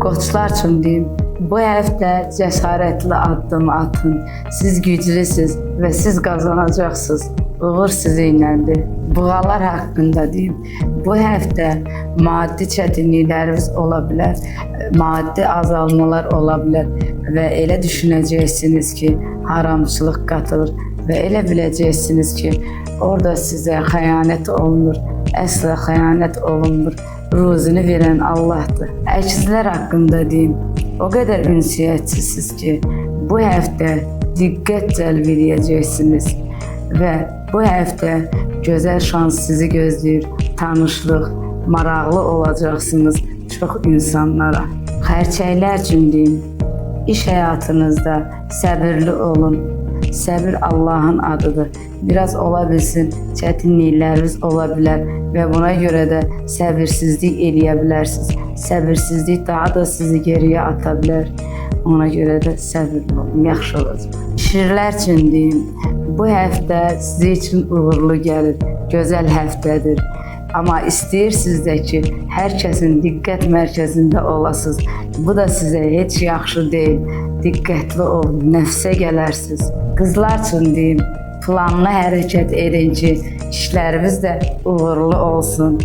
Qoçlar üçün deyim, bu həftə cəsarətli addım atın. Siz güclüsünüz və siz qazanacaqsınız. Uğur sizinlədir. Buğalar haqqında deyim, bu həftə maddi çətinlikləriniz ola bilər, maddi azalmalar ola bilər və elə düşünəcəksiniz ki, haramçılıq qatılır və elə biləcəksiniz ki, orada sizə xəyanət olunur, əsla xəyanət olunmur. Ruzunu verən Allahdır. Əkizlər haqqında deyim, o qədər ünsiyyətsizsiniz ki, bu həftə diqqət cəlb edəcəksiniz və bu həftə gözəl şans sizi gözləyir. Tanışlıq, maraqlı olacaqsınız çox insanlara. Xərçəklər üçün deyim, iş həyatınızda səbirli olun. Səbir Allahın adıdır. Biraz ola bilsin, çətinlikləriniz ola bilər və buna görə də səbirsizlik eləyə bilərsiniz. Səbirsizlik daha da sizi geriyə ata bilər. Ona görə də səbirli olun, yaxşı olacaq. Şirlər üçün deyim, bu həftə sizin üçün uğurlu gəlir, gözəl həftədir. Amma istəyirsiniz də ki, hər kəsin diqqət mərkəzində olasınız. Bu da sizə heç yaxşı deyil. Diqqətli olun, nəfsə gələrsiniz. Qızlar üçün deyim, planlı hərəkət edin ki, işləriniz də uğurlu olsun.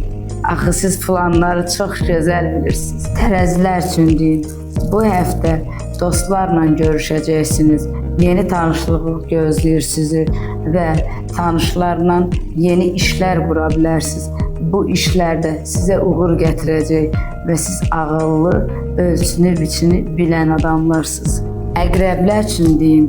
Axı siz planları çox gözəl bilirsiniz. Tərəzilər üçün deyim, bu həftə dostlarla görüşəcəksiniz. Yeni tanışlıq gözləyir sizi və tanışlarla yeni işlər qura bilərsiniz. Bu işlərdə sizə uğur gətirəcək və siz ağıllı, ölçünü, biçini bilən adamlarsınız. Əqrəblər üçün deyim,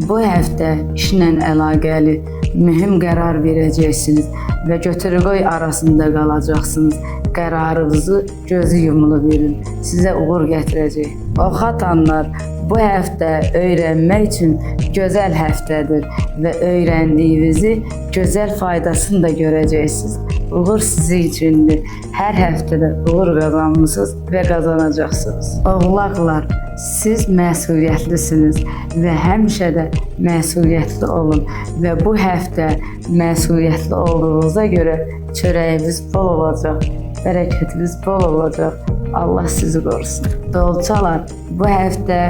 bu həftə işlə əlaqəli mühüm qərar verəcəksiniz və götür-qoy arasında qalacaqsınız. Qərarınızı gözü yumulu verin, sizə uğur gətirəcək. Ox atanlar, bu həftə öyrənmək üçün gözəl həftədir və öyrəndiyinizi gözəl faydasını da görəcəksiniz. Uğur sizin üçündür. Hər həftədə uğur qazanmışsınız və qazanacaqsınız. Oğlaqlar, siz məsuliyyətlisiniz və həmişə də məsuliyyətli olun və bu həftə məsuliyyətli olduğunuza görə çörəyiniz bol olacaq, bərəkətiniz bol olacaq. Allah sizi qorusun. Dolçalar, bu həftə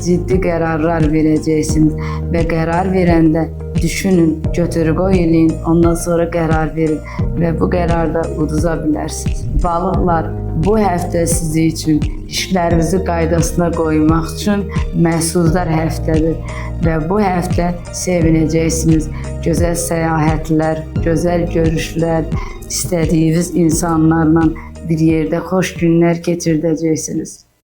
ciddi qərarlar verəcəksiniz və qərar verəndə düşünün, götür-qoy eləyin, ondan sonra qərar verin və bu qərarda uduza bilərsiniz. Balıqlar, bu həftə sizin üçün işlərinizi qaydasına qoymaq üçün məhsuldar həftədir və bu həftə sevinəcəksiniz. Gözəl səyahətlər, gözəl görüşlər, istədiyiniz insanlarla bir yerdə xoş günlər keçirdəcəksiniz.